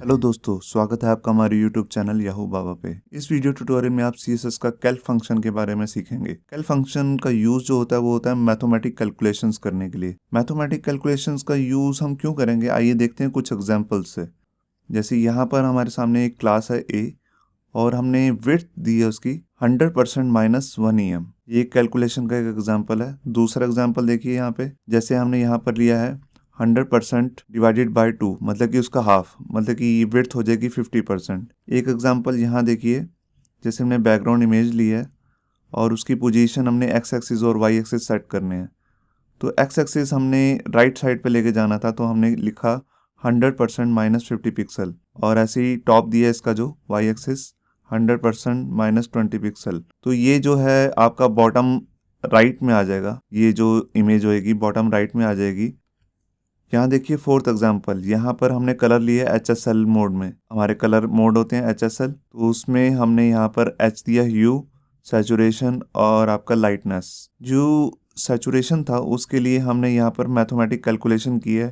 Hello दोस्तों, स्वागत है आपका हमारे YouTube चैनल याहू बाबा पे। इस वीडियो ट्यूटोरियल में आप CSS का कैल्क फंक्शन के बारे में सीखेंगे। कैल्क फंक्शन का यूज जो होता है वो होता है मैथमेटिक कैलकुलेशंस करने के लिए। मैथमेटिक कैलकुलेशंस का यूज हम क्यों करेंगे, आइए देखते हैं कुछ एग्जांपल्स से। जैसे यहाँ पर हमारे सामने एक क्लास है A और हमने विड्थ दी है उसकी 100% -1 EM। ये कैलकुलेशन का एक एग्जाम्पल है। दूसरा एग्जाम्पल देखिए यहाँ पे, जैसे हमने यहाँ पर लिया है 100% डिवाइडेड बाय 2, मतलब कि उसका हाफ, मतलब कि विड्थ हो जाएगी 50%। एक एग्जाम्पल यहाँ देखिए, जैसे हमने बैकग्राउंड इमेज ली है और उसकी पोजीशन हमने एक्स एक्सिस और वाई एक्सिस सेट करने हैं। तो एक्स एक्सिस हमने राइट साइड पे लेके जाना था, तो हमने लिखा 100% -50 पिक्सल, और ऐसे ही टॉप दिया इसका जो वाई एक्सिस 100% -20 पिक्सल। तो ये जो है आपका बॉटम राइट में आ जाएगा, ये जो इमेज होएगी बॉटम राइट में आ जाएगी। यहाँ देखिए फोर्थ एग्जांपल, यहाँ पर हमने कलर लिए HSL मोड में। हमारे कलर मोड होते हैं HSL, तो उसमें हमने यहाँ पर H दिया ह्यू, सैचुरेशन और आपका लाइटनेस। जो सैचुरेशन था उसके लिए हमने यहाँ पर मैथमेटिक कैलकुलेशन की है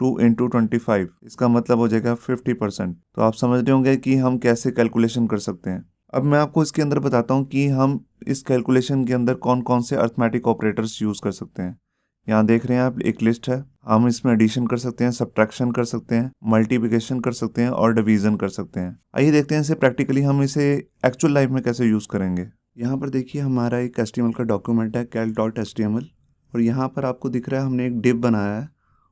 2 × 25, इसका मतलब हो जाएगा 50%। तो आप समझ रहे होंगे कि हम कैसे कैलकुलेशन कर सकते हैं। अब मैं आपको इसके अंदर बताता हूँ कि हम इस कैलकुलेशन के अंदर कौन कौन से अर्थमेटिक ऑपरेटर्स यूज़ कर सकते हैं। यहाँ देख रहे हैं आप, एक लिस्ट है। हम इसमें एडिशन कर सकते हैं, सब्ट्रैक्शन कर सकते हैं, मल्टीप्लिकेशन कर सकते हैं और डिवीजन कर सकते हैं। आइए देखते हैं इसे प्रैक्टिकली हम इसे एक्चुअल लाइफ में कैसे यूज़ करेंगे। यहाँ पर देखिए हमारा एक HTML का डॉक्यूमेंट है calc.html, और यहाँ पर आपको दिख रहा है हमने एक डिव बनाया है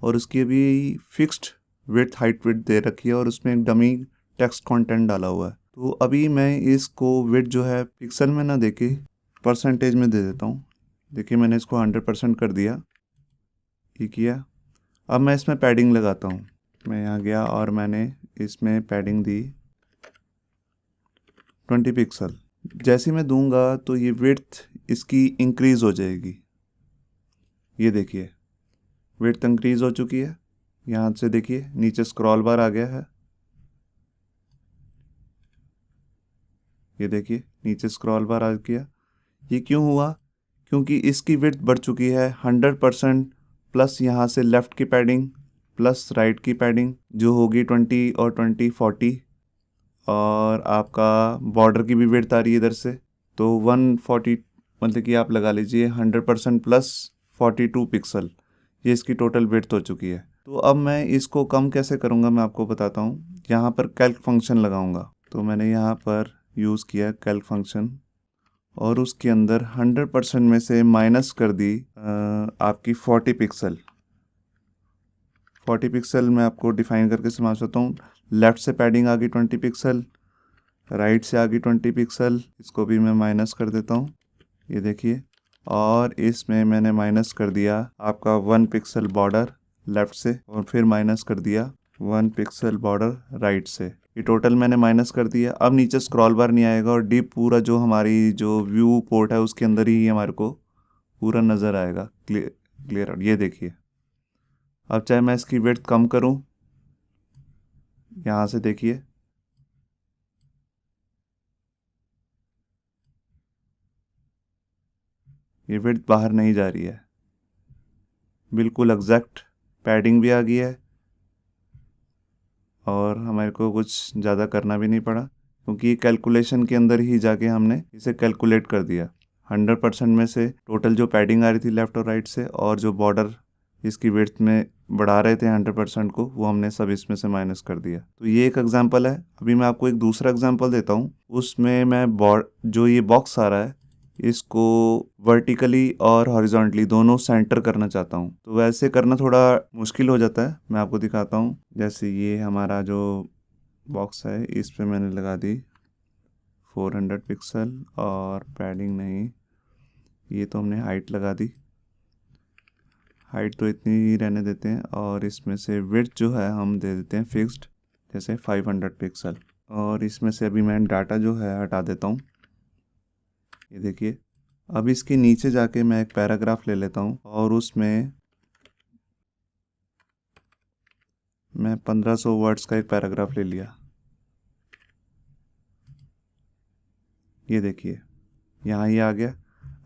और उसकी अभी फिक्स्ड विड्थ हाइट विड्थ दे रखी है और उसमें एक डमी टेक्स्ट कंटेंट डाला हुआ है। तो अभी मैं इसको विड्थ जो है पिक्सल में ना देके परसेंटेज में दे देता हूँ। देखिए मैंने इसको 100% कर दिया, ये किया। अब मैं इसमें पैडिंग लगाता हूँ। मैं यहाँ गया और मैंने इसमें पैडिंग दी 20 पिक्सल। जैसे मैं दूंगा तो ये विड्थ इसकी इंक्रीज़ हो जाएगी। ये देखिए विड्थ इंक्रीज़ हो चुकी है। यहाँ से देखिए नीचे स्क्रॉल बार आ गया है। ये देखिए नीचे स्क्रॉल बार आ गया। ये क्यों हुआ? क्योंकि इसकी विड्थ बढ़ चुकी है 100% प्लस यहाँ से लेफ़्ट की पैडिंग प्लस राइट की पैडिंग जो होगी 20 और 20 40, और आपका बॉर्डर की भी विड्थ आ रही है इधर से, तो 140, मतलब कि आप लगा लीजिए 100% प्लस 42 पिक्सल, ये इसकी टोटल विड्थ हो चुकी है। तो अब मैं इसको कम कैसे करूँगा मैं आपको बताता हूँ। यहाँ पर कैल्क फंक्शन लगाऊंगा, तो मैंने यहाँ पर यूज़ किया कैल्क फंक्शन और उसके अंदर 100% में से माइनस कर दी आपकी 40 पिक्सल। 40 पिक्सल मैं आपको डिफाइन करके समझ सकता हूँ। लेफ़्ट से पैडिंग आ गई 20 पिक्सल, राइट से आ गई 20 पिक्सल, इसको भी मैं माइनस कर देता हूँ। ये देखिए, और इसमें मैंने माइनस कर दिया आपका 1 पिक्सल बॉर्डर लेफ़्ट से, और फिर माइनस कर दिया 1 पिक्सल बॉर्डर राइट से। ये टोटल मैंने माइनस कर दिया। अब नीचे स्क्रॉल बार नहीं आएगा और डीप पूरा जो हमारी जो व्यू पोर्ट है उसके अंदर ही हमारे को पूरा नज़र आएगा क्लियर आउट। ये देखिए, अब चाहे मैं इसकी विड्थ कम करूं, यहाँ से देखिए ये विड्थ बाहर नहीं जा रही है, बिल्कुल एग्जैक्ट पैडिंग भी आ गई है और हमारे को कुछ ज़्यादा करना भी नहीं पड़ा, क्योंकि कैलकुलेशन के अंदर ही जाके हमने इसे कैलकुलेट कर दिया। 100% में से टोटल जो पैडिंग आ रही थी लेफ़्ट और राइट से, और जो बॉर्डर इसकी विड्थ में बढ़ा रहे थे 100% को, वो हमने सब इसमें से माइनस कर दिया। तो ये एक एग्जांपल है। अभी मैं आपको एक दूसरा एग्जांपल देता हूँ। उसमें मैं जो ये बॉक्स आ रहा है इसको वर्टिकली और हॉरिजॉन्टली दोनों सेंटर करना चाहता हूँ। तो वैसे करना थोड़ा मुश्किल हो जाता है, मैं आपको दिखाता हूँ। जैसे ये हमारा जो बॉक्स है इस पे मैंने लगा दी 400 पिक्सल, और पैडिंग नहीं, ये तो हमने हाइट लगा दी। हाइट तो इतनी ही रहने देते हैं, और इसमें से विड्थ जो है हम दे देते हैं फिक्स्ड, जैसे 500 पिक्सल। और इसमें से अभी मैं डाटा जो है हटा देता हूँ। ये देखिए, अब इसके नीचे जाके मैं एक पैराग्राफ ले लेता हूँ और उसमें मैं 1500 वर्ड्स का एक पैराग्राफ ले लिया। ये देखिए यहाँ ये आ गया।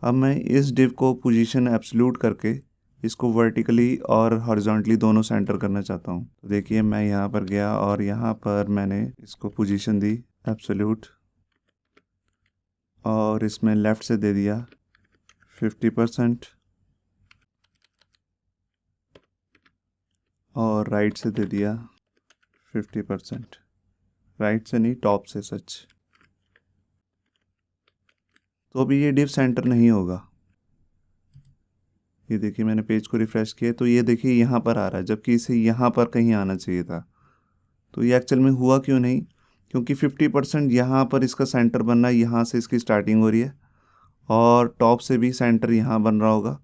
अब मैं इस डिव को पोजीशन एब्सोल्यूट करके इसको वर्टिकली और हॉरिजॉन्टली दोनों सेंटर करना चाहता हूँ। तो देखिए मैं यहाँ पर गया और यहाँ पर मैंने इसको पोजीशन दी एब्सोल्यूट और इसमें लेफ़्ट से दे दिया 50% और राइट से दे दिया 50%। राइट से नहीं, टॉप से सच। तो अभी ये डिव सेंटर नहीं होगा। ये देखिए मैंने पेज को रिफ़्रेश किया तो ये देखिए यहाँ पर आ रहा है, जबकि इसे यहाँ पर कहीं आना चाहिए था। तो ये एक्चुअल में हुआ क्यों नहीं? क्योंकि 50% यहाँ पर इसका सेंटर बनना है, यहाँ से इसकी स्टार्टिंग हो रही है और टॉप से भी सेंटर यहाँ बन रहा होगा,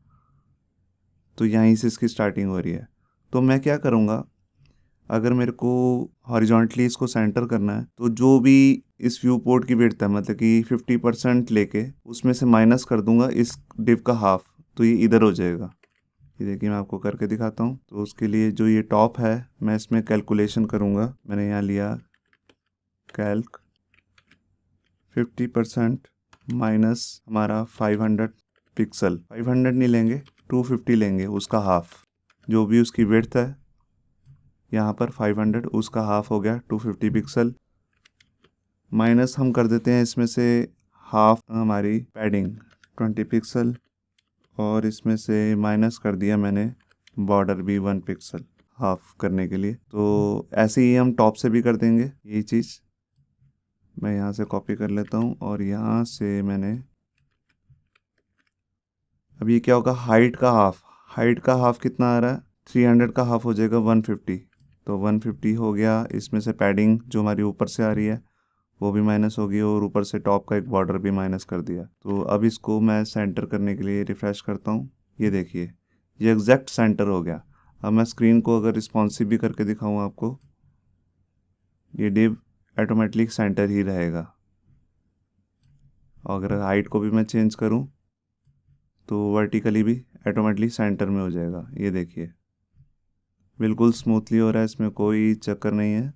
तो यहीं से इसकी स्टार्टिंग हो रही है। तो मैं क्या करूँगा, अगर मेरे को हॉरिजॉन्टली इसको सेंटर करना है तो जो भी इस व्यू पोर्ट की विड्थ है, मतलब कि 50% लेके उसमें से माइनस कर दूंगा इस डिव का हाफ, तो ये इधर हो जाएगा। ये देखिए मैं आपको करके दिखाता हूँ। तो उसके लिए जो ये टॉप है मैं इसमें कैलकुलेशन करूँगा। मैंने यहाँ लिया कैल्क 50% माइनस हमारा 500 पिक्सल, 500 नहीं लेंगे 250 लेंगे, उसका हाफ। जो भी उसकी विड्थ है यहाँ पर 500, उसका हाफ हो गया 250 पिक्सल, माइनस हम कर देते हैं इसमें से हाफ हमारी पैडिंग 20 पिक्सल और इसमें से माइनस कर दिया मैंने बॉर्डर भी 1 पिक्सल हाफ करने के लिए। तो ऐसे ही हम टॉप से भी कर देंगे यही चीज़। मैं यहाँ से कॉपी कर लेता हूँ और यहाँ से मैंने, अब ये क्या होगा, हाइट का हाफ। हाइट का हाफ कितना आ रहा है? 300 का हाफ हो जाएगा 150। तो 150 हो गया, इसमें से पैडिंग जो हमारी ऊपर से आ रही है वो भी माइनस होगी और ऊपर से टॉप का एक बॉर्डर भी माइनस कर दिया। तो अब इसको मैं सेंटर करने के लिए रिफ़्रेश करता हूँ। ये देखिए ये एग्जैक्ट सेंटर हो गया। अब मैं स्क्रीन को अगर रिस्पॉन्सिव भी करके दिखाऊँ आपको, ये डिव ऑटोमेटिक सेंटर ही रहेगा। और अगर हाइट को भी मैं चेंज करूँ तो वर्टिकली भी ऑटोमेटिकली सेंटर में हो जाएगा। ये देखिए बिल्कुल स्मूथली हो रहा है, इसमें कोई चक्कर नहीं है।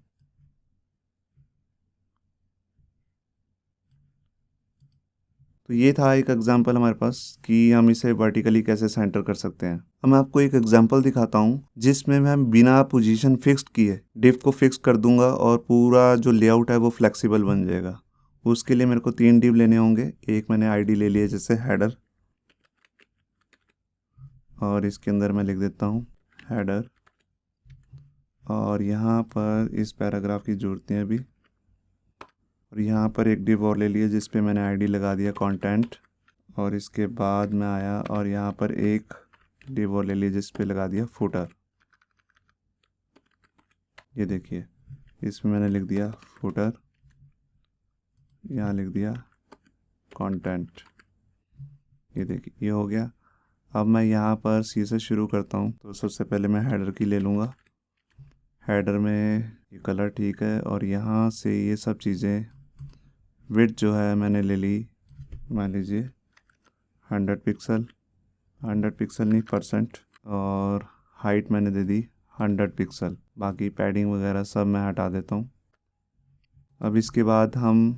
तो ये था एक एग्जांपल हमारे पास कि हम इसे वर्टिकली कैसे सेंटर कर सकते हैं। अब मैं आपको एक एग्जांपल दिखाता हूँ जिसमें मैं बिना पोजीशन फिक्स्ड किए डिव को फिक्स कर दूंगा और पूरा जो लेआउट है वो फ्लेक्सिबल बन जाएगा। उसके लिए मेरे को 3 डिव लेने होंगे। एक मैंने आईडी ले लिया जैसे हेडर, और इसके अंदर मैं लिख देता हूँ हेडर, और यहाँ पर इस पैराग्राफ की जरूरत है अभी, और यहाँ पर एक डिव और ले लिया जिस पे मैंने आईडी लगा दिया कंटेंट, और इसके बाद मैं आया और यहाँ पर एक डिव और ले लिया जिस पे लगा दिया फुटर। ये देखिए इसमें मैंने लिख दिया फुटर, यहाँ लिख दिया कंटेंट। ये देखिए ये हो गया। अब मैं यहाँ पर सी से शुरू करता हूँ। तो सबसे पहले मैं हेडर की ले लूँगा। हेडर में ये कलर ठीक है, और यहाँ से ये सब चीज़ें, विड्थ जो है मैंने ले ली, मान लीजिए 100 पिक्सल, 100 पिक्सल नहीं परसेंट, और हाइट मैंने दे दी 100 पिक्सल। बाकी पैडिंग वगैरह सब मैं हटा देता हूँ। अब इसके बाद हम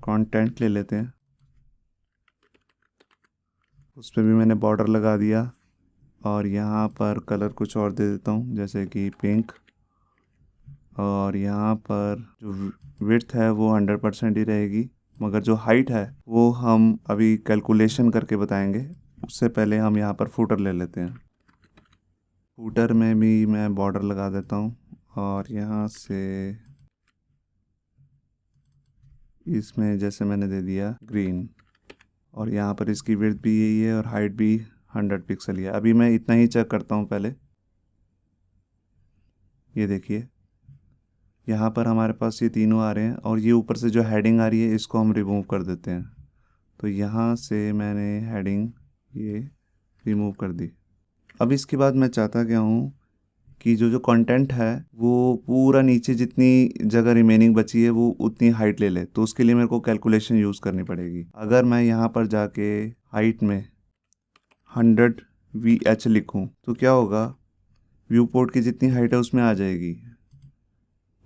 कंटेंट ले लेते हैं, उस पर भी मैंने बॉर्डर लगा दिया, और यहाँ पर कलर कुछ और दे देता हूँ जैसे कि पिंक, और यहाँ पर जो विड्थ है वो 100% ही रहेगी, मगर जो हाइट है वो हम अभी कैलकुलेशन करके बताएंगे। उससे पहले हम यहाँ पर फुटर ले लेते हैं। फुटर में भी मैं बॉर्डर लगा देता हूँ, और यहाँ से इसमें जैसे मैंने दे दिया ग्रीन, और यहाँ पर इसकी विड्थ भी यही है और हाइट भी 100 पिक्सल ही है। अभी मैं इतना ही चेक करता हूँ पहले। ये देखिए यहाँ पर हमारे पास ये तीनों आ रहे हैं, और ये ऊपर से जो हेडिंग आ रही है इसको हम रिमूव कर देते हैं। तो यहाँ से मैंने हेडिंग ये रिमूव कर दी। अब इसके बाद मैं चाहता क्या हूँ कि जो जो कंटेंट है वो पूरा नीचे जितनी जगह रिमेनिंग बची है वो उतनी हाइट ले ले। तो उसके लिए मेरे को कैलकुलेशन यूज़ करनी पड़ेगी। अगर मैं यहाँ पर जाके हाइट में 100 VH लिखूँ तो क्या होगा, व्यू पोर्ट की जितनी हाइट है उसमें आ जाएगी,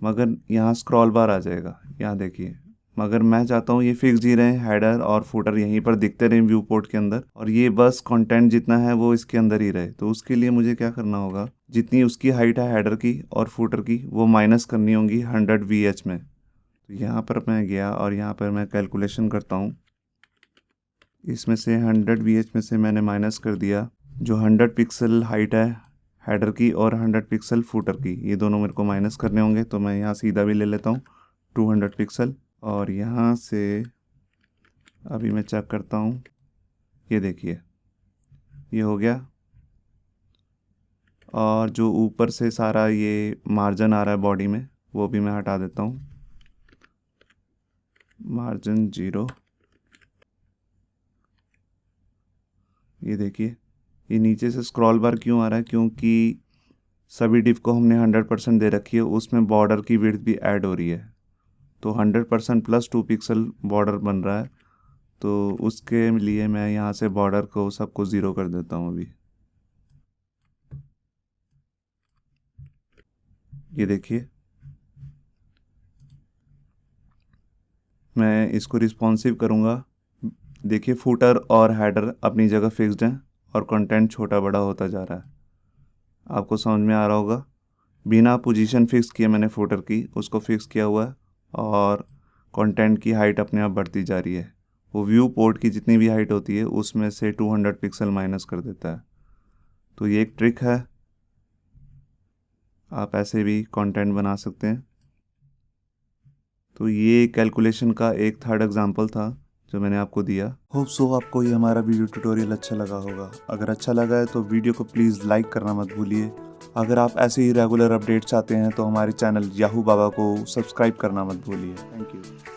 मगर यहाँ स्क्रॉल बार आ जाएगा। यहाँ देखिए मगर मैं चाहता हूँ ये फिक्स ही रहे, हेडर और फुटर यहीं पर दिखते रहे व्यू पोर्ट के अंदर, और ये बस कंटेंट जितना है वो इसके अंदर ही रहे। तो उसके लिए मुझे क्या करना होगा, जितनी उसकी हाइट है हेडर की और फुटर की वो माइनस करनी होगी 100 VH में। तो यहाँ पर मैं गया और यहाँ पर मैं कैलकुलेशन करता हूँ। इसमें से 100 VH में से मैंने माइनस कर दिया जो 100 पिक्सल हाइट है हेडर की और 100 पिक्सल फुटर की, ये दोनों मेरे को माइनस करने होंगे। तो मैं यहाँ सीधा भी ले लेता हूँ 200 पिक्सल, और यहाँ से अभी मैं चेक करता हूँ, ये देखिए ये हो गया। और जो ऊपर से सारा ये मार्जिन आ रहा है बॉडी में वो भी मैं हटा देता हूँ, मार्जिन 0। ये देखिए ये नीचे से स्क्रॉल बार क्यों आ रहा है, क्योंकि सभी डिव को हमने 100% दे रखी है, उसमें बॉर्डर की विड्थ भी ऐड हो रही है। तो 100% प्लस 2 पिक्सल बॉर्डर बन रहा है। तो उसके लिए मैं यहाँ से बॉर्डर को सबको 0 कर देता हूँ अभी। ये देखिए मैं इसको रिस्पॉन्सिव करूँगा। देखिए फुटर और हेडर अपनी जगह फिक्स्ड हैं और कंटेंट छोटा बड़ा होता जा रहा है। आपको समझ में आ रहा होगा, बिना पोजीशन फिक्स किए मैंने फुटर की उसको फिक्स किया हुआ है और कंटेंट की हाइट अपने आप बढ़ती जा रही है। वो व्यू पोर्ट की जितनी भी हाइट होती है उसमें से 200 पिक्सल माइनस कर देता है। तो ये एक ट्रिक है, आप ऐसे भी कंटेंट बना सकते हैं। तो ये कैलकुलेशन का एक थर्ड एग्जांपल था जो मैंने आपको दिया। होप सो आपको ये हमारा वीडियो ट्यूटोरियल अच्छा लगा होगा। अगर अच्छा लगा है तो वीडियो को प्लीज़ लाइक करना मत भूलिए। अगर आप ऐसे ही रेगुलर अपडेट चाहते हैं तो हमारे चैनल याहू बाबा को सब्सक्राइब करना मत भूलिए। Thank you.